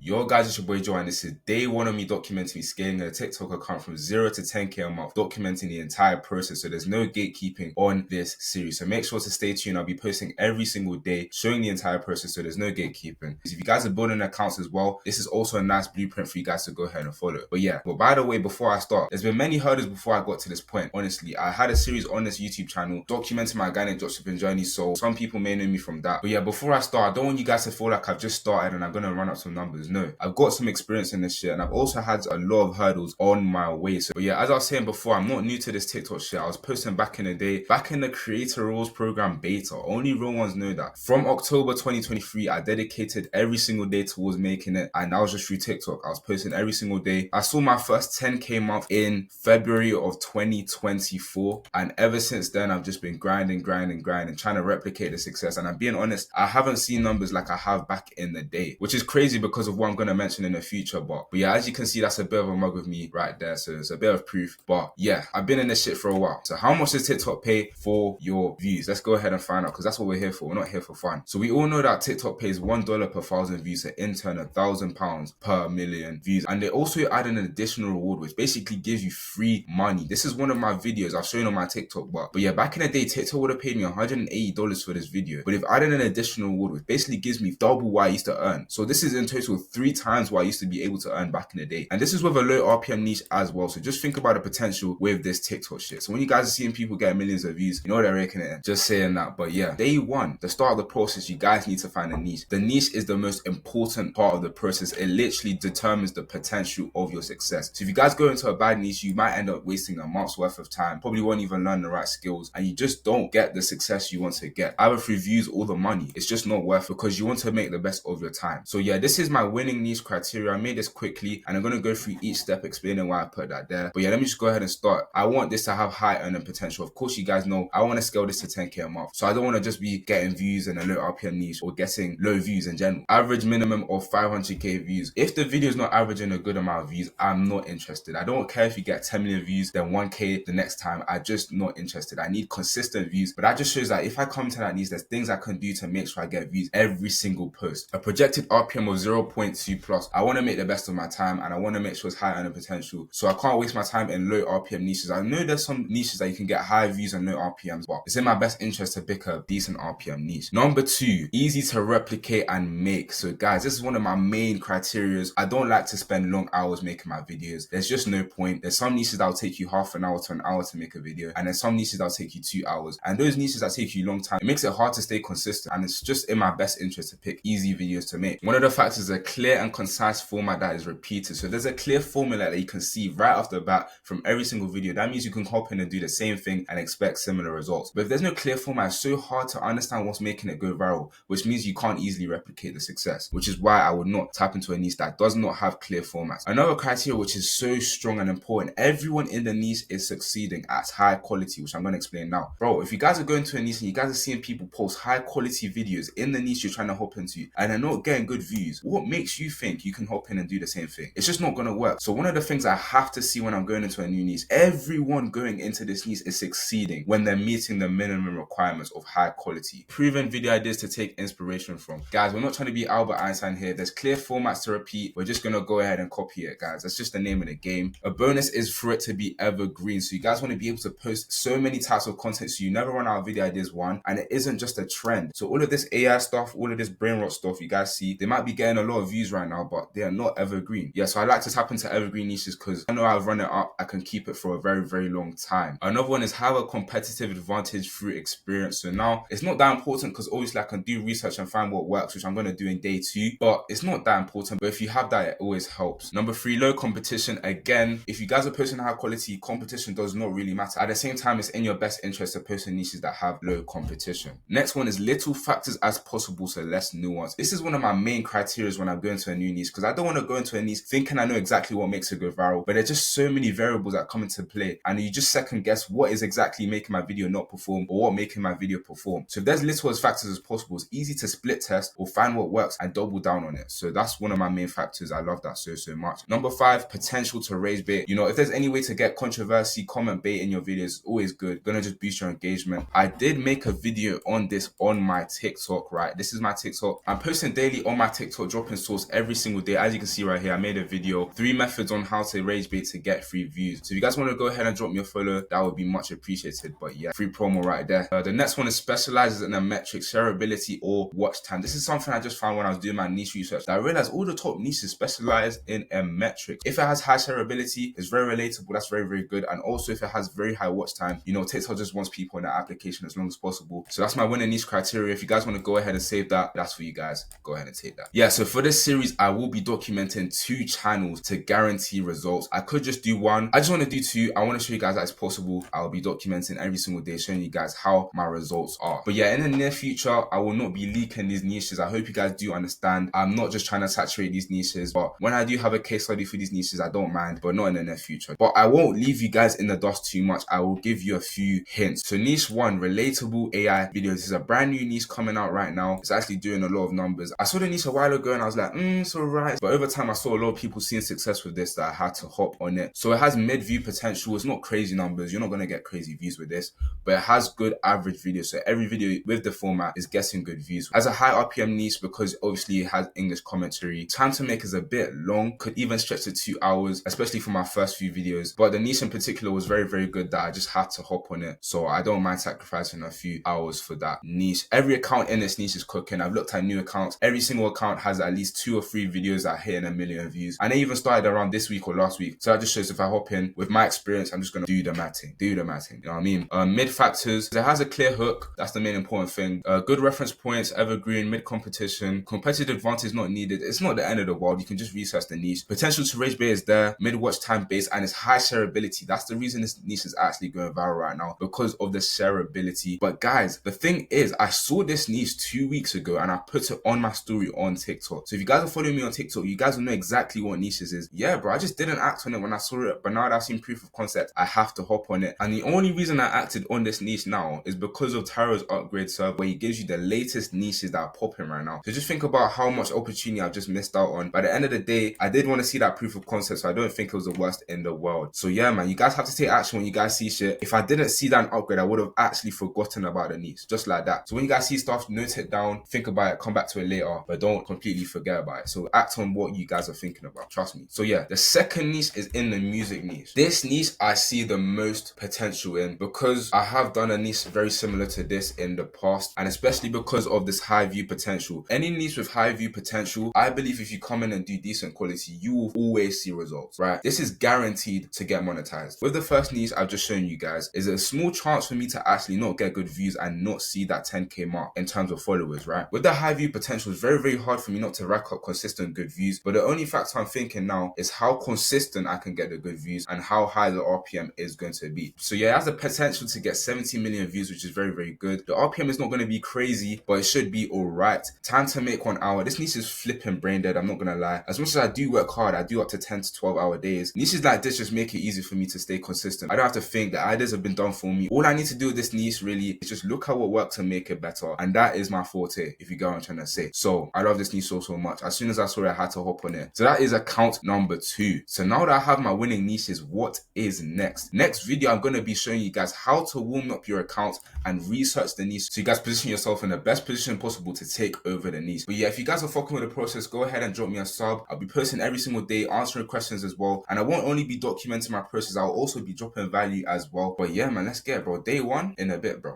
Yo guys, it's your boy Joe and this is day one of me documenting me scaling a TikTok account from 0 to 10k a month, documenting the entire process. So there's no gatekeeping on this series. So make sure to stay tuned. I'll be posting every single day showing the entire process, so there's no gatekeeping. If you guys are building accounts as well, this is also a nice blueprint for you guys to go ahead and follow. But by the way, before I start, there's been many hurdles before I got to this point. Honestly, I had a series on this YouTube channel documenting my organic dropshipping journey, so some people may know me from that. But yeah, before I start, I don't want you guys to feel like I've just started and I'm gonna run up some numbers. No, I've got some experience in this shit and I've also had a lot of hurdles on my way. So yeah, as I was saying before, I'm not new to this TikTok shit. I was posting back in the day, back in the Creator Rules program beta. Only real ones know that. From October 2023, I dedicated every single day towards making it, and that was just through TikTok. I was posting every single day. I saw my first 10k month in February of 2024, and ever since then I've just been grinding, trying to replicate the success. And I'm being honest, I haven't seen numbers like I have back in the day, which is crazy because of what I'm going to mention in the future. But yeah, as you can see, that's a bit of a mug of me right there, so it's a bit of proof. But yeah, I've been in this shit for a while. So how much does TikTok pay for your views? Let's go ahead and find out, because that's what we're here for. We're not here for fun. So we all know that TikTok pays $1 per 1,000 views, so in turn £1,000 per million views. And they also add an additional reward which basically gives you free money. This is one of my videos I've shown on my TikTok. But yeah, back in the day, TikTok would have paid me $180 for this video, but they've added an additional reward which basically gives me double what I used to earn. So this is in total 3 times what I used to be able to earn back in the day. And this is with a low RPM niche as well. So just think about the potential with this TikTok shit. So when you guys are seeing people get millions of views, you know they're raking it in. Just saying that. But yeah, day one, the start of the process, you guys need to find a niche. The niche is the most important part of the process. It literally determines the potential of your success. So if you guys go into a bad niche, you might end up wasting a month's worth of time, probably won't even learn the right skills, and you just don't get the success you want to get. Either through views or the money, it's just not worth it, because you want to make the best of your time. So yeah, this is my winning niche criteria. I made this quickly and I'm going to go through each step explaining why I put that there. But yeah, let me just go ahead and start. I want this to have high earning potential. Of course, you guys know I want to scale this to 10k a month. So I don't want to just be getting views in a low RPM niche or getting low views in general. Average minimum of 500k views. If the video is not averaging a good amount of views, I'm not interested. I don't care if you get 10 million views, then 1k the next time. I'm just not interested. I need consistent views. But that just shows that if I come to that niche, there's things I can do to make sure I get views every single post. A projected RPM of 0.2 plus. I want to make the best of my time and I want to make sure it's high earning potential. So I can't waste my time in low RPM niches. I know there's some niches that you can get high views and low RPMs, but it's in my best interest to pick a decent RPM niche. Number 2, easy to replicate and make. So guys, this is one of my main criterias. I don't like to spend long hours making my videos. There's just no point. There's some niches that'll take you half an hour to an hour to make a video, and there's some niches that'll take you 2 hours. And those niches that take you a long time, it makes it hard to stay consistent, and it's just in my best interest to pick easy videos to make. One of the factors is a clear and concise format that is repeated. So there's a clear formula that you can see right off the bat from every single video. That means you can hop in and do the same thing and expect similar results. But if there's no clear format, it's so hard to understand what's making it go viral, which means you can't easily replicate the success, which is why I would not tap into a niche that does not have clear formats. Another criteria which is so strong and important, everyone in the niche is succeeding at high quality, which I'm going to explain now. Bro, if you guys are going to a niche and you guys are seeing people post high quality videos in the niche you're trying to hop into and they're not getting good views, what makes you think you can hop in and do the same thing? It's just not going to work. So one of the things I have to see when I'm going into a new niche, everyone going into this niche is succeeding when they're meeting the minimum requirements of high quality. Proven video ideas to take inspiration from. Guys, we're not trying to be Albert Einstein here. There's clear formats to repeat. We're just going to go ahead and copy it, guys. That's just the name of the game. A bonus is for it to be evergreen. So you guys want to be able to post so many types of content so you never run out of video ideas, one, and it isn't just a trend. So all of this AI stuff, all of this brain rot stuff you guys see, they might be getting a lot of views right now, but they are not evergreen. Yeah, so I like to tap into evergreen niches because I know I've run it up, I can keep it for a very, very long time. Another one is have a competitive advantage through experience. So now it's not that important because obviously I can do research and find what works, which I'm going to do in day 2, but it's not that important. But if you have that, it always helps. Number 3, low competition. Again, if you guys are posting high quality, competition does not really matter. At the same time, it's in your best interest to post in niches that have low competition. Next one is little factors as possible, so less nuance. This is one of my main criteria when I'm going to a new niche, because I don't want to go into a niche thinking I know exactly what makes it go viral, but there's just so many variables that come into play and you just second guess what is exactly making my video not perform or what making my video perform. So if there's little as factors as possible, it's easy to split test or find what works and double down on it. So that's one of my main factors. I love that so much. Number 5, potential to raise bait. You know, if there's any way to get controversy, comment bait in your videos, it's always good. Gonna just boost your engagement. I did make a video on this on my TikTok, right? This is my TikTok. I'm posting daily on my TikTok, dropping source every single day. As you can see right here, I made a video, 3 methods on how to rage bait to get free views. So if you guys want to go ahead and drop me a follow, that would be much appreciated. But yeah, free promo right there. The next one is specializes in a metric, shareability or watch time. This is something I just found when I was doing my niche research, that I realized all the top niches specialize in a metric. If it has high shareability, it's very relatable, that's very, very good. And also if it has very high watch time, you know, TikTok just wants people in that application as long as possible. So that's my winning niche criteria. If you guys want to go ahead and save that, that's for you guys. Go ahead and take that. Yeah, so for this series, I will be documenting 2 channels to guarantee results. I could just do one. I just want to do 2. I want to show you guys that it's possible. I'll be documenting every single day, showing you guys how my results are. But yeah, in the near future, I will not be leaking these niches. I hope you guys do understand. I'm not just trying to saturate these niches, but when I do have a case study for these niches, I don't mind, but not in the near future. But I won't leave you guys in the dust too much. I will give you a few hints. So niche 1, relatable AI videos. This is a brand new niche coming out right now. It's actually doing a lot of numbers. I saw the niche a while ago and I was like, it's alright. But over time, I saw a lot of people seeing success with this that I had to hop on it. So it has mid-view potential. It's not crazy numbers. You're not going to get crazy views with this, but it has good average videos. So every video with the format is getting good views. It has a high RPM niche because obviously it has English commentary. Time to make is a bit long, could even stretch to 2 hours, especially for my first few videos. But the niche in particular was very, very good that I just had to hop on it. So I don't mind sacrificing a few hours for that niche. Every account in this niche is cooking. I've looked at new accounts. Every single account has at least 2 or 3 videos that are hitting 1 million views. And they even started around this week or last week. So that just shows if I hop in with my experience, I'm just going to do the matting. You know what I mean? Mid factors. It has a clear hook. That's the main important thing. Good reference points, evergreen, mid competition. Competitive advantage not needed. It's not the end of the world. You can just research the niche. Potential to rage bait is there. Mid watch time base and it's high shareability. That's the reason this niche is actually going viral right now, because of the shareability. But guys, the thing is, I saw this niche 2 weeks ago and I put it on my story on TikTok. So if you guys are following me on TikTok, you guys will know exactly what niches is. Yeah, bro, I just didn't act on it when I saw it, but now that I've seen proof of concept, I have to hop on it. And the only reason I acted on this niche now is because of Tyro's upgrade server, where he gives you the latest niches that are popping right now. So just think about how much opportunity I've just missed out on. By the end of the day, I did want to see that proof of concept, so I don't think it was the worst in the world. So yeah, man, you guys have to take action when you guys see shit. If I didn't see that upgrade, I would have actually forgotten about the niche, just like that. So when you guys see stuff, note it down, think about it, come back to it later, but don't completely forget about it. So act on what you guys are thinking about, trust me. So yeah, the second niche is in the music niche. This niche I see the most potential in because I have done a niche very similar to this in the past, and especially because of this high view potential. Any niche with high view potential, I believe if you come in and do decent quality, you will always see results, right? This is guaranteed to get monetized. With the first niche I've just shown you guys, is a small chance for me to actually not get good views and not see that 10k mark in terms of followers, right? With the high view potential, it's very, very hard for me not to rack up consistent good views, but the only factor I'm thinking now is how consistent I can get the good views and how high the RPM is going to be. So yeah, it has the potential to get 70 million views, which is very, very good. The RPM is not going to be crazy, but it should be all right. Time to make 1 hour. This niche is flipping brain dead, I'm not going to lie. As much as I do work hard, I do up to 10 to 12 hour days. Niches like this just make it easy for me to stay consistent. I don't have to think that ideas have been done for me. All I need to do with this niche really is just look at what works and make it better. And that is my forte, if you get what I'm trying to say. So I love this niche so much. As soon as I saw it, I had to hop on it. So that is account number 2. So now that I have my winning niches, what is next? Next video, I'm going to be showing you guys how to warm up your account and research the niche so you guys position yourself in the best position possible to take over the niche. But yeah, if you guys are fucking with the process, go ahead and drop me a sub. I'll be posting every single day, answering questions as well. And I won't only be documenting my process, I'll also be dropping value as well. But yeah, man, let's get it, bro. Day 1 in a bit, bro.